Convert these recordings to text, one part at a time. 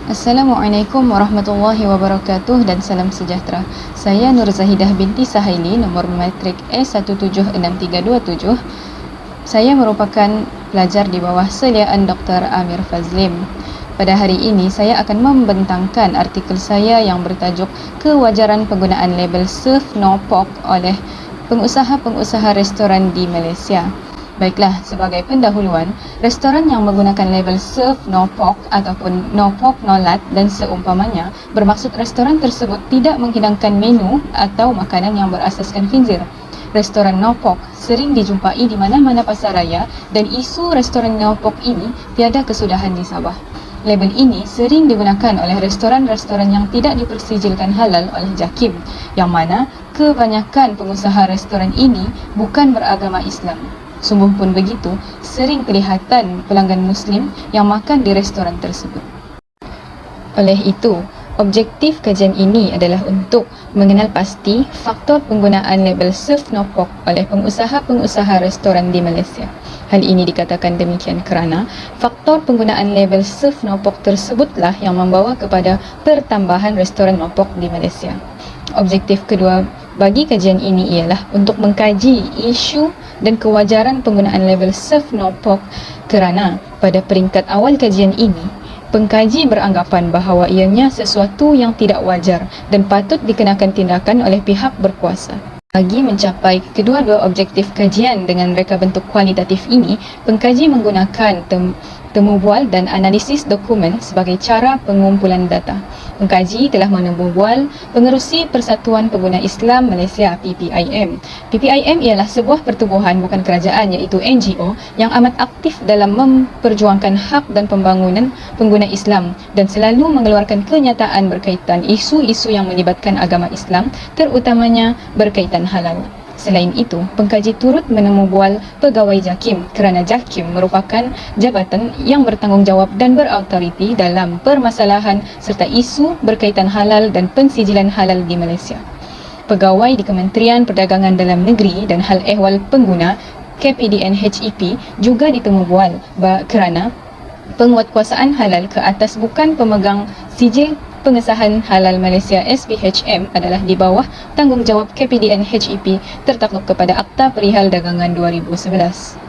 Assalamualaikum warahmatullahi wabarakatuh dan salam sejahtera. Saya Nur Zahidah binti Sahaili, nombor matrik E176327. Saya merupakan pelajar di bawah seliaan Dr. Amir Fazlim. Pada hari ini, saya akan membentangkan artikel saya yang bertajuk Kewajaran Penggunaan Label Surf No Pork oleh pengusaha-pengusaha restoran di Malaysia. Baiklah, sebagai pendahuluan, restoran yang menggunakan label Surf No Pork ataupun No Pork No Lard dan seumpamanya bermaksud restoran tersebut tidak menghidangkan menu atau makanan yang berasaskan khinzir. Restoran No Pork sering dijumpai di mana-mana pasaraya dan isu restoran No Pork ini tiada kesudahan di Sabah. Label ini sering digunakan oleh restoran-restoran yang tidak dipersijilkan halal oleh JAKIM, yang mana kebanyakan pengusaha restoran ini bukan beragama Islam. Sungguh pun begitu, sering kelihatan pelanggan Muslim yang makan di restoran tersebut. Oleh itu, objektif kajian ini adalah untuk mengenal pasti faktor penggunaan label Surf No Pork oleh pengusaha-pengusaha restoran di Malaysia. Hal ini dikatakan demikian kerana faktor penggunaan label Surf No Pork tersebutlah yang membawa kepada pertambahan restoran No Pork di Malaysia. Objektif kedua bagi kajian ini ialah untuk mengkaji isu dan kewajaran penggunaan label Surf No Pork kerana pada peringkat awal kajian ini, pengkaji beranggapan bahawa ianya sesuatu yang tidak wajar dan patut dikenakan tindakan oleh pihak berkuasa. Bagi mencapai kedua-dua objektif kajian dengan reka bentuk kualitatif ini, pengkaji menggunakan temu bual dan analisis dokumen sebagai cara pengumpulan data. Pengkaji telah menemu bual pengerusi Persatuan Pengguna Islam Malaysia PPIM. PPIM ialah sebuah pertubuhan bukan kerajaan iaitu NGO yang amat aktif dalam memperjuangkan hak dan pembangunan pengguna Islam dan selalu mengeluarkan kenyataan berkaitan isu-isu yang melibatkan agama Islam, terutamanya berkaitan halal. Selain itu, pengkaji turut menemu bual pegawai JAKIM kerana JAKIM merupakan jabatan yang bertanggungjawab dan berautoriti dalam permasalahan serta isu berkaitan halal dan pensijilan halal di Malaysia. Pegawai di Kementerian Perdagangan Dalam Negeri dan Hal Ehwal Pengguna KPDN HEP juga ditemu bual kerana penguatkuasaan halal ke atas bukan pemegang sijil pengesahan halal Malaysia SPHM adalah di bawah tanggungjawab KPDN HEP tertakluk kepada Akta Perihal Dagangan 2011.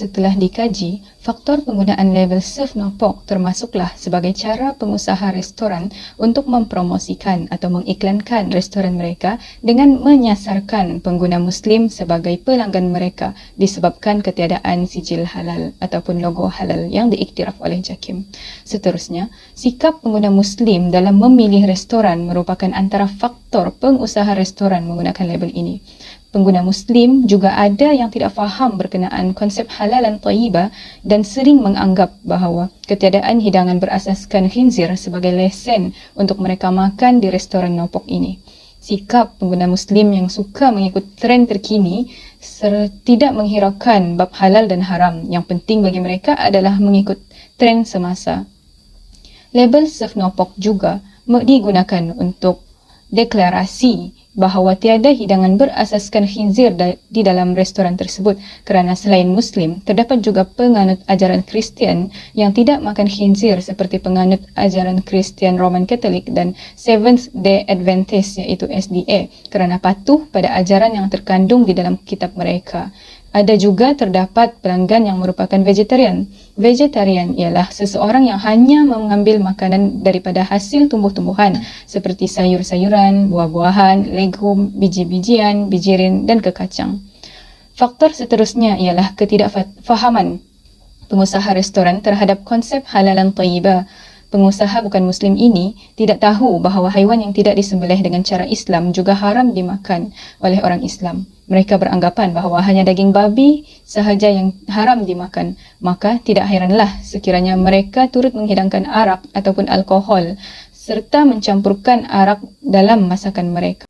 Setelah dikaji, faktor penggunaan label Surf No Pork termasuklah sebagai cara pengusaha restoran untuk mempromosikan atau mengiklankan restoran mereka dengan menyasarkan pengguna Muslim sebagai pelanggan mereka disebabkan ketiadaan sijil halal ataupun logo halal yang diiktiraf oleh JAKIM. Seterusnya, sikap pengguna Muslim dalam memilih restoran merupakan antara faktor pengusaha restoran menggunakan label ini. Pengguna Muslim juga ada yang tidak faham berkenaan konsep halalan thayyibah dan sering menganggap bahawa ketiadaan hidangan berasaskan khinzir sebagai lesen untuk mereka makan di restoran No Pork ini. Sikap pengguna Muslim yang suka mengikut trend terkini tidak menghiraukan bab halal dan haram. Yang penting bagi mereka adalah mengikut trend semasa. Label Surf No Pork juga digunakan untuk deklarasi bahawa tiada hidangan berasaskan khinzir di dalam restoran tersebut kerana selain Muslim, terdapat juga penganut ajaran Kristian yang tidak makan khinzir seperti penganut ajaran Kristian Roman Katolik dan Seventh Day Adventist iaitu SDA kerana patuh pada ajaran yang terkandung di dalam kitab mereka. Ada juga terdapat pelanggan yang merupakan vegetarian. Vegetarian ialah seseorang yang hanya mengambil makanan daripada hasil tumbuh-tumbuhan seperti sayur-sayuran, buah-buahan, legum, biji-bijian, bijirin dan kekacang. Faktor seterusnya ialah ketidakfahaman pengusaha restoran terhadap konsep halalan thayyibah. Pengusaha bukan Muslim ini tidak tahu bahawa haiwan yang tidak disembelih dengan cara Islam juga haram dimakan oleh orang Islam. Mereka beranggapan bahawa hanya daging babi sahaja yang haram dimakan. Maka tidak heranlah sekiranya mereka turut menghidangkan arak ataupun alkohol serta mencampurkan arak dalam masakan mereka.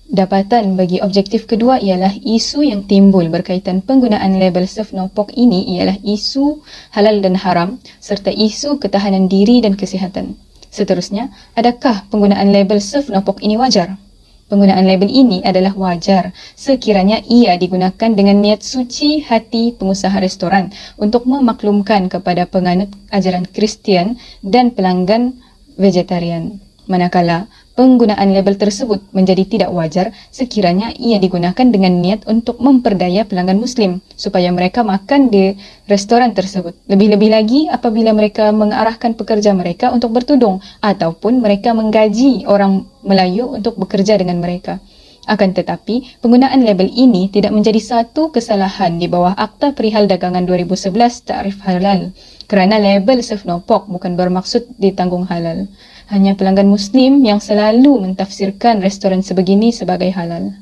Dapatan bagi objektif kedua ialah isu yang timbul berkaitan penggunaan label Surf No Pork ini ialah isu halal dan haram serta isu ketahanan diri dan kesihatan. Seterusnya, adakah penggunaan label Surf No Pork ini wajar? Penggunaan label ini adalah wajar sekiranya ia digunakan dengan niat suci hati pengusaha restoran untuk memaklumkan kepada penganut ajaran Kristian dan pelanggan vegetarian. Manakala penggunaan label tersebut menjadi tidak wajar sekiranya ia digunakan dengan niat untuk memperdaya pelanggan Muslim supaya mereka makan di restoran tersebut. Lebih-lebih lagi apabila mereka mengarahkan pekerja mereka untuk bertudung ataupun mereka menggaji orang Melayu untuk bekerja dengan mereka. Akan tetapi, penggunaan label ini tidak menjadi satu kesalahan di bawah Akta Perihal Dagangan 2011 Takrif Halal kerana label Serve No Pork bukan bermaksud ditanggung halal. Hanya pelanggan Muslim yang selalu mentafsirkan restoran sebegini sebagai halal.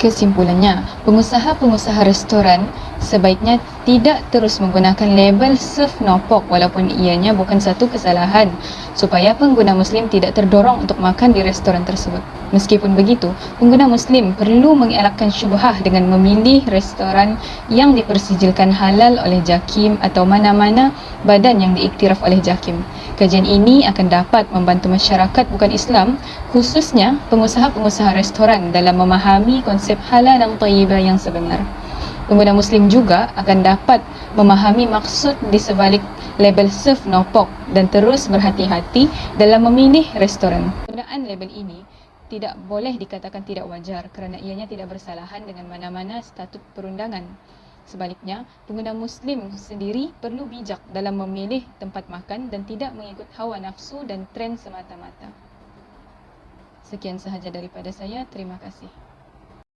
Kesimpulannya, pengusaha-pengusaha restoran sebaiknya tidak terus menggunakan label Serve No Pork walaupun ianya bukan satu kesalahan supaya pengguna Muslim tidak terdorong untuk makan di restoran tersebut. Meskipun begitu, pengguna Muslim perlu mengelakkan syubhah dengan memilih restoran yang dipersijilkan halal oleh JAKIM atau mana-mana badan yang diiktiraf oleh JAKIM. Kajian ini akan dapat membantu masyarakat bukan Islam, khususnya pengusaha-pengusaha restoran dalam memahami konsep halal dan thayyibah yang sebenar. Pengguna Muslim juga akan dapat memahami maksud di sebalik label Serve No Pork dan terus berhati-hati dalam memilih restoran. Penggunaan label ini tidak boleh dikatakan tidak wajar kerana ianya tidak bersalahan dengan mana-mana statut perundangan. Sebaliknya, pengguna Muslim sendiri perlu bijak dalam memilih tempat makan dan tidak mengikut hawa nafsu dan tren semata-mata. Sekian sahaja daripada saya. Terima kasih.